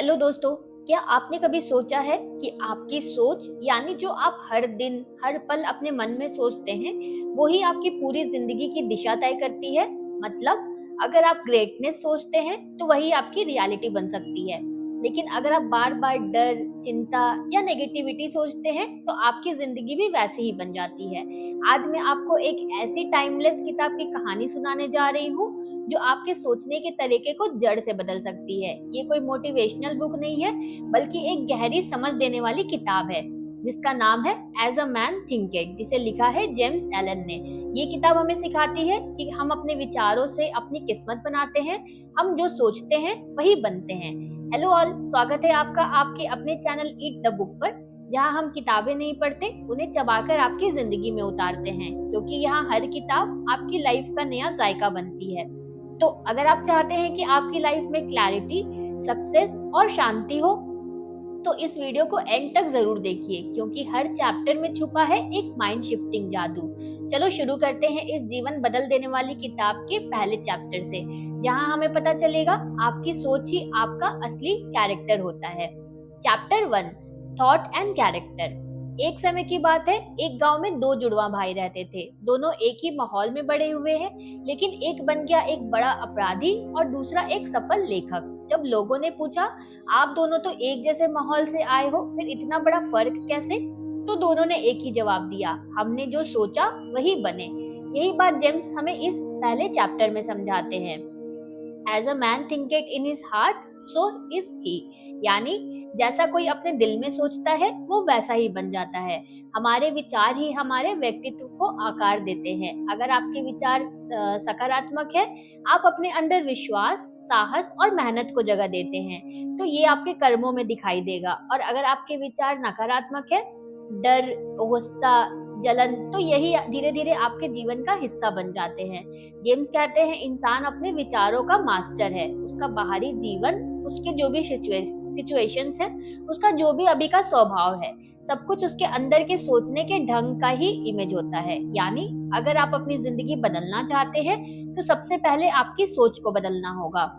Hello दोस्तों, क्या आपने कभी सोचा है कि आपकी सोच यानी जो आप हर दिन हर पल अपने मन में सोचते हैं वो ही आपकी पूरी जिंदगी की दिशा तय करती है। मतलब अगर आप ग्रेटनेस सोचते हैं तो वही आपकी रियलिटी बन सकती है, लेकिन अगर आप बार बार डर, चिंता या नेगेटिविटी सोचते हैं तो आपकी जिंदगी भी वैसी ही बन जाती है। आज मैं आपको एक ऐसी टाइमलेस किताब की कहानी सुनाने जा रही हूँ जो आपके सोचने के तरीके को जड़ से बदल सकती है। ये कोई मोटिवेशनल बुक नहीं है, बल्कि एक गहरी समझ देने वाली किताब है जिसका नाम है एज अ मैन थिंकिंग, जिसे लिखा है जेम्स एलन ने। ये किताब हमें सिखाती है कि हम अपने विचारों से अपनी किस्मत बनाते हैं। हम जो सोचते हैं वही बनते हैं। हेलो ऑल, स्वागत है आपका आपके अपने चैनल ईट द बुक पर, जहाँ हम किताबें नहीं पढ़ते, उन्हें चबाकर आपकी जिंदगी में उतारते हैं, क्योंकि यहाँ हर किताब आपकी लाइफ का नया जायका बनती है। तो अगर आप चाहते हैं कि आपकी लाइफ में क्लैरिटी, सक्सेस और शांति हो तो इस वीडियो को एंड तक जरूर देखिए, क्योंकि हर चैप्टर में छुपा है एक माइंड शिफ्टिंग जादू। चलो शुरू करते हैं इस जीवन बदल देने वाली किताब के पहले चैप्टर से, जहां हमें पता चलेगा आपकी सोच ही आपका असली कैरेक्टर होता है। Chapter 1, thought and character. एक समय की बात है, एक गांव में दो जुड़वा भाई रहते थे। दोनों एक ही माहौल में बड़े हुए हैं, लेकिन एक बन गया एक बड़ा अपराधी और दूसरा एक सफल लेखक। जब लोगों ने पूछा, आप दोनों तो एक जैसे माहौल से आए हो, फिर इतना बड़ा फर्क कैसे? तो दोनों ने एक ही जवाब दिया, हमने जो सोचा वही बने। यही बात जेम्स हमें इस पहले चैप्टर में समझाते हैं। As a man thinketh in his heart so is he, यानी जैसा कोई अपने दिल में सोचता है वो वैसा ही बन जाता है। हमारे विचार ही हमारे व्यक्तित्व को आकार देते हैं। अगर आपके विचार सकारात्मक है, आप अपने अंदर विश्वास, साहस और मेहनत को जगह देते हैं, तो ये आपके कर्मों में दिखाई देगा। और अगर आपके विचार नकारात्मक है, डर, गुस्सा, जलन, तो यही धीरे धीरे आपके जीवन का हिस्सा बन जाते हैं। जेम्स कहते हैं इंसान अपने विचारों का मास्टर है। उसका बाहरी जीवन, उसके जो भी सिचुएशंस है, उसका जो भी अभी का स्वभाव है, सब कुछ उसके अंदर के सोचने के ढंग का ही इमेज होता है। यानी अगर आप अपनी जिंदगी बदलना चाहते हैं तो सबसे पहले आपकी सोच को बदलना होगा।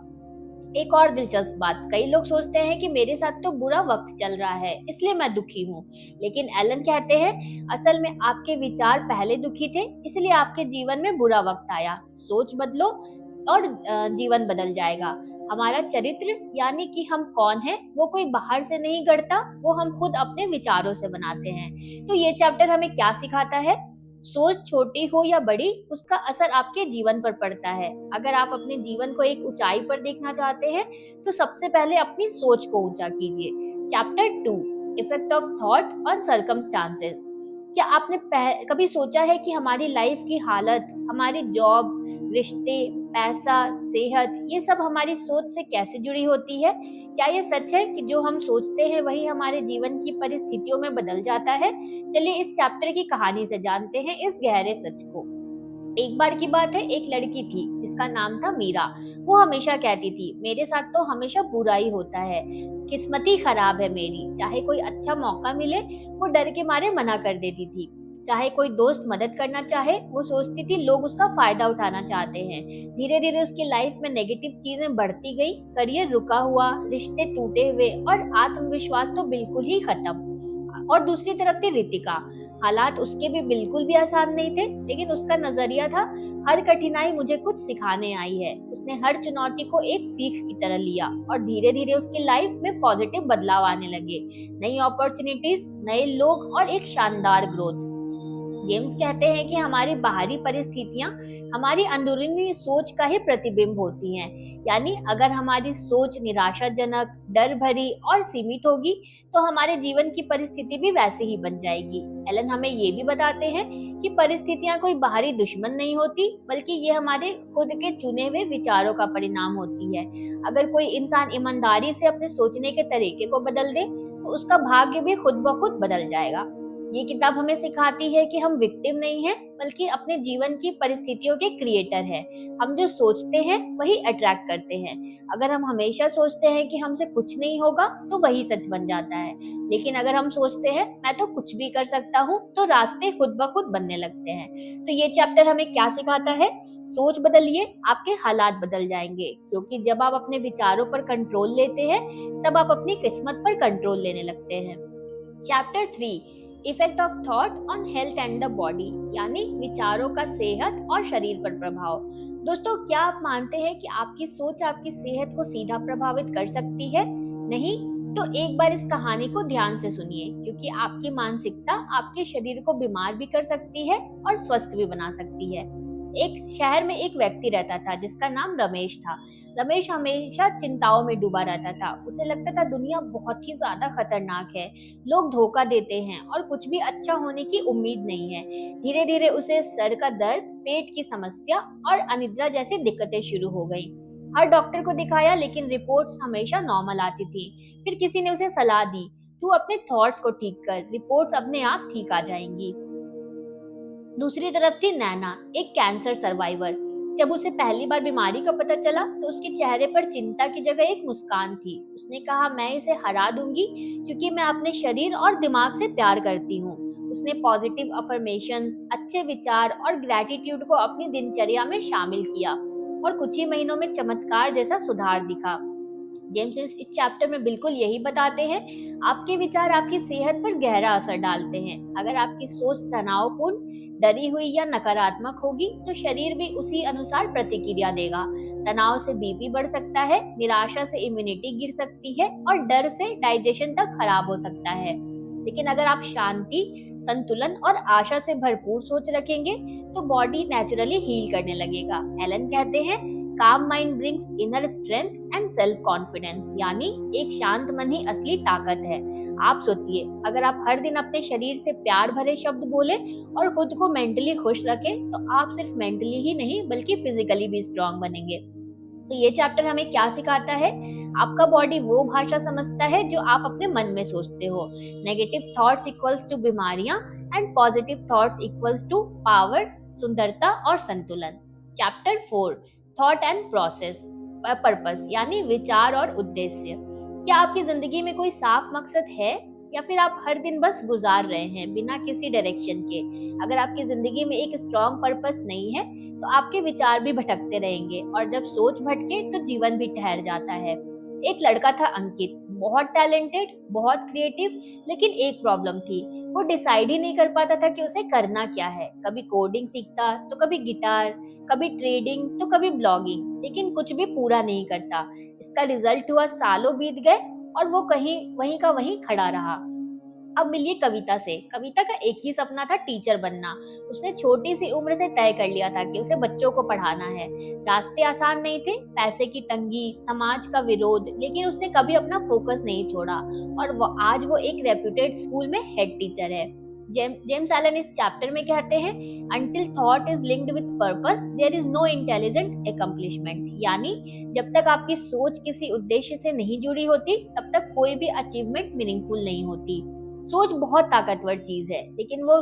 एक और दिलचस्प बात, कई लोग सोचते हैं कि मेरे साथ तो बुरा वक्त चल रहा है इसलिए मैं दुखी हूँ, लेकिन एलन कहते हैं असल में आपके विचार पहले दुखी थे, इसलिए आपके जीवन में बुरा वक्त आया। सोच बदलो और जीवन बदल जाएगा। हमारा चरित्र यानी कि हम कौन है, वो कोई बाहर से नहीं गढ़ता, वो हम खुद अपने विचारों से बनाते हैं। तो ये चैप्टर हमें क्या सिखाता है? सोच छोटी हो या बड़ी, उसका असर आपके जीवन पर पड़ता है। अगर आप अपने जीवन को एक ऊंचाई पर देखना चाहते हैं तो सबसे पहले अपनी सोच को ऊंचा कीजिए। Chapter 2, effect of thought on circumstances. क्या आपने कभी सोचा है कि हमारी लाइफ की हालत, हमारी जॉब, रिश्ते, पैसा, सेहत, ये सब हमारी सोच से कैसे जुड़ी होती है? क्या ये सच है कि जो हम सोचते हैं वही हमारे जीवन की परिस्थितियों में बदल जाता है? चलिए इस चैप्टर की कहानी से जानते हैं इस गहरे सच को। एक बार की बात है, एक लड़की थी जिसका नाम था मीरा। वो हमेशा कहती थी, मेरे साथ तो हमेशा बुरा ही होता है, किस्मत ही खराब है मेरी। चाहे कोई अच्छा मौका मिले वो डर के मारे मना कर देती थी। चाहे कोई दोस्त मदद करना चाहे, वो सोचती थी लोग उसका फायदा उठाना चाहते हैं। धीरे धीरे उसकी लाइफ में नेगेटिव चीजें बढ़ती गई, करियर रुका हुआ, रिश्ते टूटे हुए और आत्मविश्वास तो बिल्कुल ही खत्म। और दूसरी तरफ थी रितिका। हालात उसके भी बिल्कुल भी आसान नहीं थे, लेकिन उसका नजरिया था, हर कठिनाई मुझे कुछ सिखाने आई है। उसने हर चुनौती को एक सीख की तरह लिया और धीरे धीरे उसकी लाइफ में पॉजिटिव बदलाव आने लगे। नई अपॉर्चुनिटीज, नए लोग और एक शानदार ग्रोथ। जेम्स कहते हैं कि हमारी बाहरी परिस्थितियां हमारी अंदरूनी सोच का ही प्रतिबिंब होती हैं। यानी अगर हमारी सोच निराशाजनक, डर भरी और सीमित होगी तो हमारे जीवन की परिस्थिति भी वैसे ही बन जाएगी। एलन हमें ये भी बताते हैं कि परिस्थितियां कोई बाहरी दुश्मन नहीं होती, बल्कि ये हमारे खुद के चुने हुए विचारों का परिणाम होती है। अगर कोई इंसान ईमानदारी से अपने सोचने के तरीके को बदल दे तो उसका भाग्य भी खुद ब खुद बदल जाएगा। ये किताब हमें सिखाती है कि हम विक्टिम नहीं हैं, बल्कि अपने जीवन की परिस्थितियों के क्रिएटर हैं। हम जो सोचते हैं वही अट्रैक्ट करते हैं। अगर हम हमेशा सोचते हैं कि हमसे कुछ नहीं होगा, तो वही सच बन जाता है। लेकिन अगर हम सोचते हैं मैं तो कुछ भी कर सकता हूँ, तो रास्ते खुद ब खुद बनने लगते हैं। तो ये चैप्टर हमें क्या सिखाता है? सोच बदलिए, आपके हालात बदल जाएंगे, क्योंकि जब आप अपने विचारों पर कंट्रोल लेते हैं, तब आप अपनी किस्मत पर कंट्रोल लेने लगते हैं। Chapter 3, effect of thought on health and the body, यानी विचारों का सेहत और शरीर पर प्रभाव। दोस्तों, क्या आप मानते हैं कि आपकी सोच आपकी सेहत को सीधा प्रभावित कर सकती है? नहीं? तो एक बार इस कहानी को ध्यान से सुनिए, क्योंकि आपकी मानसिकता आपके शरीर को बीमार भी कर सकती है और स्वस्थ भी बना सकती है। एक शहर में एक व्यक्ति रहता था जिसका नाम रमेश था। रमेश हमेशा चिंताओं में डूबा रहता था। उसे लगता था दुनिया बहुत ही ज्यादा खतरनाक है, लोग धोखा देते हैं और कुछ भी अच्छा होने की उम्मीद नहीं है। धीरे धीरे उसे सर का दर्द, पेट की समस्या और अनिद्रा जैसी दिक्कतें शुरू हो गई। हर डॉक्टर को दिखाया, लेकिन रिपोर्ट्स हमेशा नॉर्मल आती थी। फिर किसी ने उसे सलाह दी, तू अपने थॉट्स को ठीक कर, रिपोर्ट्स अपने आप ठीक आ जाएंगी। दूसरी तरफ थी नैना, एक कैंसर सर्वाइवर। जब उसे पहली बार बीमारी का पता चला, तो उसके चेहरे पर चिंता की जगह एक मुस्कान थी। उसने कहा, मैं इसे हरा दूंगी, क्योंकि मैं अपने शरीर और दिमाग से प्यार करती हूँ। उसने पॉजिटिव अफर्मेशंस, अच्छे विचार और ग्रैटिट्यूड को अपनी दिनचर्या में शामिल किया, और कुछ ही महीनों में चमत्कार जैसा सुधार दिखा। जेम्स इस चैप्टर में बिल्कुल यही बताते हैं, आपके विचार आपकी सेहत पर गहरा असर डालते हैं। अगर आपकी सोच तनावपूर्ण, डरी हुई या नकारात्मक होगी, तो शरीर भी उसी अनुसार प्रतिक्रिया देगा। तनाव से बीपी बढ़ सकता है, निराशा से इम्यूनिटी गिर सकती है और डर से डाइजेशन तक खराब हो सकता है। लेकिन अगर आप शांति, संतुलन और आशा से भरपूर सोच रखेंगे, तो बॉडी नेचुरली हील करने लगेगा। एलन कहते हैं, काम mind brings inner strength and self confidence, यानी एक शांत मन ही असली ताकत है। आप सोचिए, अगर आप हर दिन अपने शरीर से प्यार भरे शब्द बोले और खुद को मेंटली खुश रखें, तो आप सिर्फ मेंटली ही नहीं बल्कि फिजिकली भी स्ट्रांग बनेंगे। तो ये चैप्टर हमें क्या सिखाता है? आपका बॉडी वो भाषा समझता है जो आप अपने मन में सोचते हो। नेगेटिव थॉट्स इक्वल्स टू बीमारियां and positive thoughts equals to power, सुंदरता और संतुलन। Chapter 4, thought and process purpose, यानी विचार और उद्देश्य। क्या आपकी जिंदगी में कोई साफ मकसद है, या फिर आप हर दिन बस गुजार रहे हैं बिना किसी डायरेक्शन के? अगर आपकी जिंदगी में एक स्ट्रॉन्ग पर्पस नहीं है, तो आपके विचार भी भटकते रहेंगे, और जब सोच भटके तो जीवन भी ठहर जाता है। एक लड़का था अंकित, बहुत टैलेंटेड, बहुत क्रिएटिव, लेकिन एक प्रॉब्लम थी, वो डिसाइड ही नहीं कर पाता था कि उसे करना क्या है। कभी कोडिंग सीखता, तो कभी गिटार, कभी ट्रेडिंग, तो कभी ब्लॉगिंग, लेकिन कुछ भी पूरा नहीं करता। इसका रिजल्ट हुआ, सालों बीत गए और वो कहीं वहीं का वहीं खड़ा रहा। अब मिलिए कविता से। कविता का एक ही सपना था, टीचर बनना। उसने छोटी सी उम्र से तय कर लिया था कि उसे बच्चों को पढ़ाना है। रास्ते आसान नहीं थे, पैसे की तंगी, समाज का विरोध, लेकिन उसने कभी अपना फोकस नहीं छोड़ा, और आज वो एक रेप्यूटेड स्कूल में हेड टीचर है। जेम्स एलन इस चैप्टर में कहते हैं, until thought is linked with purpose there is no intelligent accomplishment, यानी जब तक आपकी सोच किसी उद्देश्य से नहीं जुड़ी होती, तब तक कोई भी अचीवमेंट मीनिंगफुल नहीं होती। सोच बहुत ताकतवर चीज है, लेकिन वो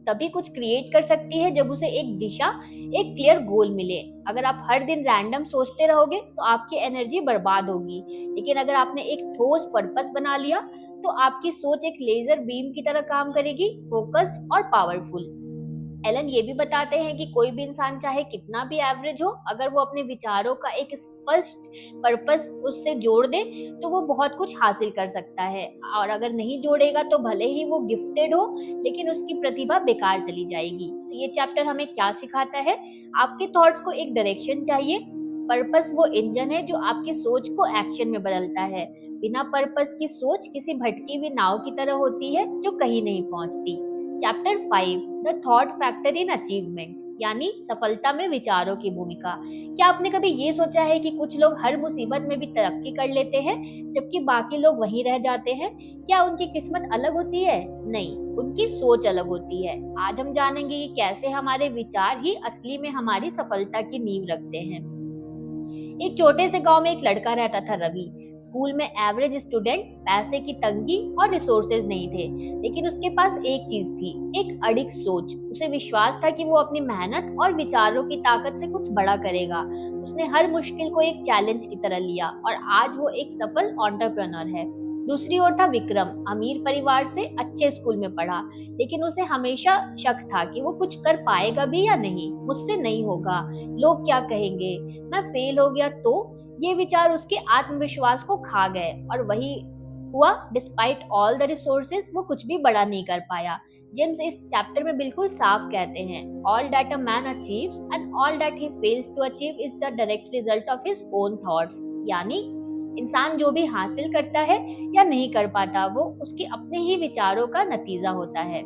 तभी कुछ क्रिएट कर सकती है जब उसे एक दिशा, एक क्लियर गोल मिले। अगर आप हर दिन रैंडम सोचते रहोगे, तो आपकी एनर्जी बर्बाद होगी। लेकिन अगर आपने एक ठोस पर्पस बना लिया, तो आपकी सोच एक लेजर बीम की तरह काम करेगी, फोकस्ड और पावरफुल। एलन ये भी बताते हैं कि कोई भी इंसान चाहे कितना भी एवरेज हो, अगर वो अपने विचारों का एक स्पष्ट पर्पस उससे जोड़ दे, तो वो बहुत कुछ हासिल कर सकता है। और अगर नहीं जोड़ेगा, तो भले ही वो गिफ्टेड हो, लेकिन उसकी प्रतिभा बेकार चली जाएगी। तो ये चैप्टर हमें क्या सिखाता है? आपके थॉट्स को एक डायरेक्शन चाहिए। पर्पस वो इंजन है जो आपकी सोच को एक्शन में बदलता है। बिना पर्पस की सोच किसी भटकी हुई नाव की तरह होती है, जो कहीं नहीं पहुंचती। Chapter 5, the thought factor in achievement, यानी सफलता में विचारों की भूमिका। क्या आपने कभी ये सोचा है कि कुछ लोग हर मुसीबत में भी तरक्की कर लेते हैं, जबकि बाकी लोग वहीं रह जाते हैं? क्या उनकी किस्मत अलग होती है? नहीं, उनकी सोच अलग होती है। आज हम जानेंगे कि कैसे हमारे विचार ही असली में हमारी सफलता की नींव रखते हैं। एक छोटे से गांव में एक लड़का रहता था, रवि। स्कूल में एवरेज स्टूडेंट, पैसे की तंगी और रिसोर्सेज नहीं थे, लेकिन उसके पास एक चीज थी, एक अडिग सोच। उसे विश्वास था कि वो अपनी मेहनत और विचारों की ताकत से कुछ बड़ा करेगा। उसने हर मुश्किल को एक चैलेंज की तरह लिया और आज वो एक सफल एंटरप्रेन्योर है। दूसरी ओर था विक्रम, अमीर परिवार से, अच्छे स्कूल में पढ़ा, लेकिन उसे हमेशा शक था कि वो कुछ कर पाएगा भी या नहीं। मुझसे नहीं होगा, लोग क्या कहेंगे, मैं फेल हो गया तो। ये विचार उसके आत्मविश्वास को खा गए और वही हुआ। डिस्पाइट ऑल द रिसोर्सेज वो कुछ भी बड़ा नहीं कर पाया। जेम्स इस चैप्टर में बिल्कुल साफ कहते हैं, all that a man achieves and all that he fails to achieve is the direct result of his own thoughts. यानी इंसान जो भी हासिल करता है या नहीं कर पाता, वो उसके अपने ही विचारों का नतीजा होता है।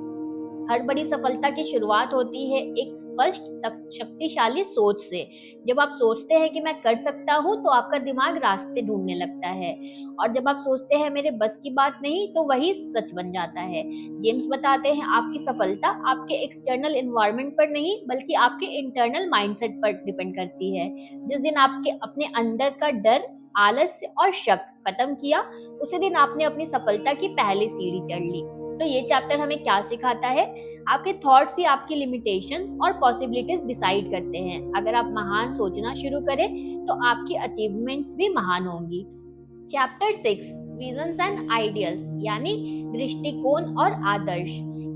हर बड़ी सफलता की शुरुआत होती है एक स्पष्ट शक्तिशाली सोच से। जब आप सोचते हैं कि मैं कर सकता हूँ, तो आपका दिमाग रास्ते ढूंढने लगता है, और जब आप सोचते हैं मेरे बस की बात नहीं, तो वही सच बन जाता है। जेम्स बताते हैं आपकी सफलता आपके एक्सटर्नल एनवायरनमेंट पर नहीं, बल्कि आपके इंटरनल माइंडसेट पर डिपेंड करती है। जिस दिन आपके अपने अंदर का डर, आलस्य और शक खत्म किया, उसी दिन आपने अपनी सफलता की पहली सीढ़ी चढ़ ली। तो ये चैप्टर हमें क्या सिखाता है? आपके थॉट्स ही आपकी लिमिटेशंस और पॉसिबिलिटीज डिसाइड करते हैं। अगर आप महान सोचना शुरू करें, तो आपकी अचीवमेंट्स भी महान होंगी। चैप्टर 6, विजन्स एंड आइडियल्स, यानी दृष्टिकोण और आदर्श।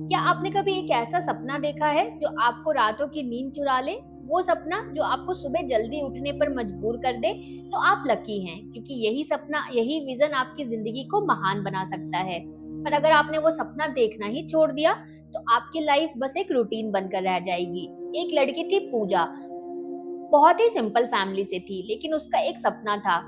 क्या आपने कभी एक ऐसा सपना देखा है जो आपको रातों की नींद चुरा ले? वो सपना जो आपको सुबह जल्दी उठने पर मजबूर कर दे, तो आप लकी हैं, क्योंकि यही सपना, यही विजन आपकी जिंदगी को महान बना सकता है। पर अगर आपने वो सपना देखना ही छोड़ दिया, तो आपकी लाइफ बस एक रूटीन बनकर रह जाएगी। एक लड़की थी पूजा, बहुत ही सिंपल फैमिली से थी, लेकिन उसका एक सपना था,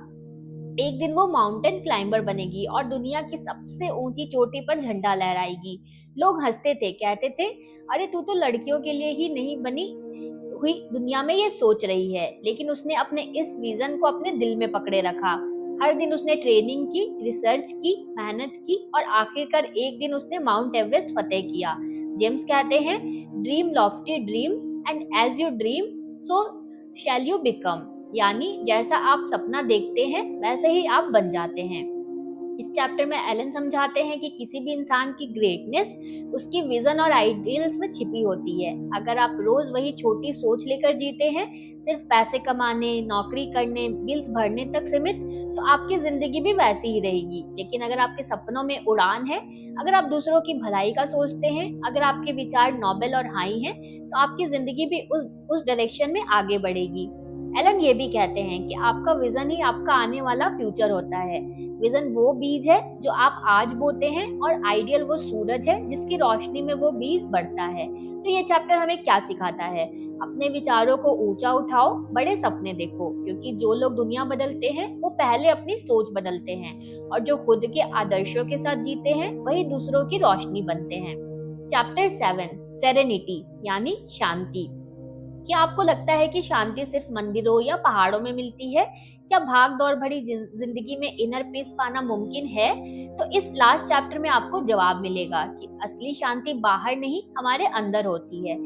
एक दिन वो माउंटेन क्लाइंबर बनेगी और दुनिया की सबसे ऊंची चोटी पर झंडा लहराएगी। लोग हंसते थे, कहते थे, अरे तू तो लड़कियों के लिए ही नहीं बनी हुई, दुनिया में ये सोच रही है। लेकिन उसने अपने इस विजन को अपने दिल में पकड़े रखा। हर दिन उसने ट्रेनिंग की, रिसर्च की, मेहनत की, और आखिरकार एक दिन उसने माउंट एवरेस्ट फतेह किया। जेम्स कहते हैं, dream lofty dreams and as you dream so shall you become. यानी जैसा आप सपना देखते हैं, वैसे ही आप बन जाते हैं। इस चैप्टर में एलन समझाते हैं कि किसी भी इंसान की ग्रेटनेस उसकी विजन और आइडियल्स में छिपी होती है। अगर आप रोज वही छोटी सोच लेकर जीते हैं, सिर्फ पैसे कमाने, नौकरी करने, बिल्स भरने तक सीमित, तो आपकी जिंदगी भी वैसी ही रहेगी। लेकिन अगर आपके सपनों में उड़ान है, अगर आप दूसरों की भलाई का सोचते हैं, अगर आपके विचार नोबेल और हाई हैं, तो आपकी जिंदगी भी उस डायरेक्शन में आगे बढ़ेगी। एलन ये भी कहते हैं कि आपका विजन ही आपका आने वाला फ्यूचर होता है। विजन वो बीज है जो आप आज बोते हैं, और आइडियल वो सूरज है जिसकी रोशनी में वो बीज बढ़ता है। तो ये चैप्टर हमें क्या सिखाता है? अपने विचारों को ऊंचा उठाओ, बड़े सपने देखो, क्योंकि जो लोग दुनिया बदलते हैं, वो पहले अपनी सोच बदलते हैं, और जो खुद के आदर्शों के साथ जीते हैं, वही दूसरों की रोशनी बनते हैं। चैप्टर 7, सेरेनिटी, यानी शांति। क्या आपको लगता है कि शांति सिर्फ मंदिरों या पहाड़ों में मिलती है? क्या भाग दौड़ भरी जिंदगी में इनर पीस पाना मुमकिन है? तो इस लास्ट चैप्टर में आपको जवाब मिलेगा कि असली शांति बाहर नहीं, हमारे अंदर होती है।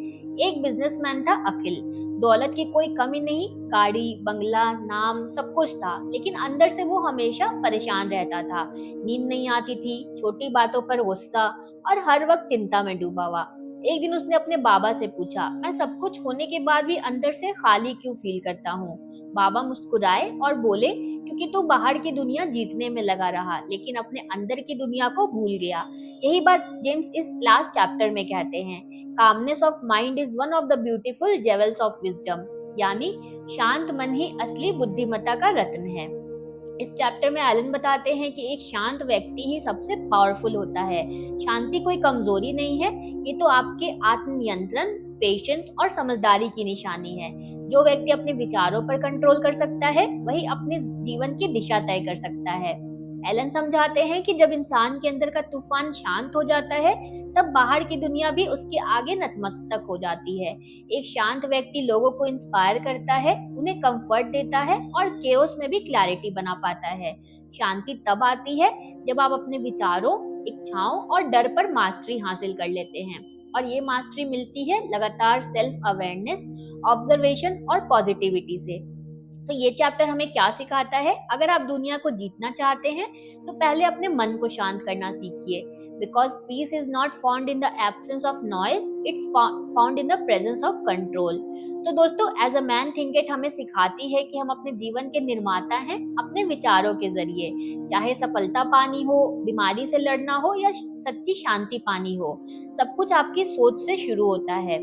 एक बिजनेसमैन था अखिल, दौलत की कोई कमी नहीं, गाड़ी, बंगला, नाम, सब कुछ था, लेकिन अंदर से वो हमेशा परेशान रहता था। नींद नहीं आती थी, छोटी बातों पर गुस्सा, और हर वक्त चिंता में डूबा हुआ। एक दिन उसने अपने बाबा से पूछा, मैं सब कुछ होने के बाद भी अंदर से खाली क्यों फील करता हूँ? बाबा मुस्कुराए और बोले, क्योंकि तू बाहर की दुनिया जीतने में लगा रहा, लेकिन अपने अंदर की दुनिया को भूल गया। यही बात जेम्स इस लास्ट चैप्टर में कहते हैं, calmness of mind is one of the beautiful jewels of wisdom, यानी शांत मन ही असली बुद्धिमत्ता का रत्न है। इस चैप्टर में एलन बताते हैं कि एक शांत व्यक्ति ही सबसे पावरफुल होता है। शांति कोई कमजोरी नहीं है, ये तो आपके आत्मनियंत्रण, पेशेंस और समझदारी की निशानी है। जो व्यक्ति अपने विचारों पर कंट्रोल कर सकता है, वही अपने जीवन की दिशा तय कर सकता है। एलन समझाते हैं कि जब इंसान के अंदर का तूफान शांत हो जाता है, तब बाहर की दुनिया भी उसके आगे नतमस्तक हो जाती है। एक शांत व्यक्ति लोगों को इंस्पायर करता है, उन्हें कंफर्ट देता है, और केओस में भी क्लैरिटी बना पाता है। शांति तब आती है जब आप अपने विचारों, इच्छाओं और डर पर मास्टरी हासिल कर लेते हैं, और ये मास्टरी मिलती है लगातार सेल्फ अवेयरनेस, ऑब्जर्वेशन और पॉजिटिविटी से। तो ये चैप्टर हमें क्या सिखाता है? अगर आप दुनिया को जीतना चाहते हैं तो पहले अपने मन को शांत करना सीखिए, because peace is not found in the absence of noise, it's found in the presence of control. तो दोस्तों, as a man think it हमें सिखाती है कि हम अपने जीवन के निर्माता हैं अपने विचारों के जरिए। चाहे सफलता पानी हो, बीमारी से लड़ना हो या सच्ची शांति पानी हो, सब कुछ आपकी सोच से शुरू होता है।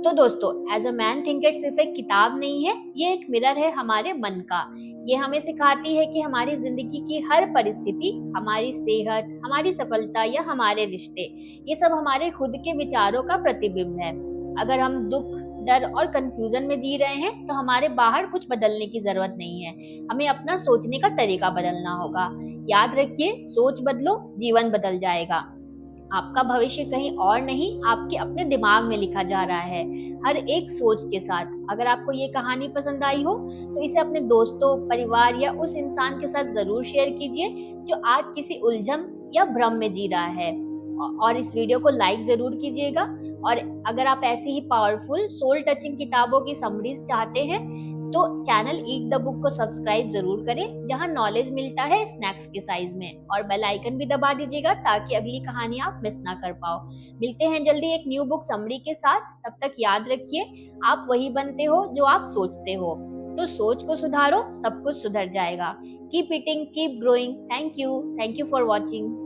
तो दोस्तों, एज अ मैन थिंकर सिर्फ एक किताब नहीं है, ये एक मिरर है हमारे मन का। ये हमें सिखाती है कि हमारी जिंदगी की हर परिस्थिति, हमारी सेहत, हमारी सफलता या हमारे रिश्ते, ये सब हमारे खुद के विचारों का प्रतिबिंब है। अगर हम दुख, डर और कंफ्यूजन में जी रहे हैं तो हमारे बाहर कुछ बदलने की जरूरत नहीं है, हमें अपना सोचने का तरीका बदलना होगा। याद रखिए, सोच बदलो, जीवन बदल जाएगा। आपका भविष्य कहीं और नहीं, आपके अपने दिमाग में लिखा जा रहा है, हर एक सोच के साथ। अगर आपको ये कहानी पसंद आई हो तो इसे अपने दोस्तों, परिवार या उस इंसान के साथ जरूर शेयर कीजिए जो आज किसी उलझन या भ्रम में जी रहा है। और इस वीडियो को लाइक जरूर कीजिएगा। और अगर आप ऐसी ही पावरफुल सोल टचिंग किताबों की समरीज चाहते हैं तो चैनल ईट द बुक को सब्सक्राइब जरूर करें, जहां नॉलेज मिलता है स्नैक्स के साइज में। और बेल आइकन भी दबा दीजिएगा ताकि अगली कहानी आप मिस ना कर पाओ। मिलते हैं जल्दी एक न्यू बुक समरी के साथ। तब तक याद रखिए, आप वही बनते हो जो आप सोचते हो। तो सोच को सुधारो, सब कुछ सुधर जाएगा। Keep eating, keep growing. Thank you for watching.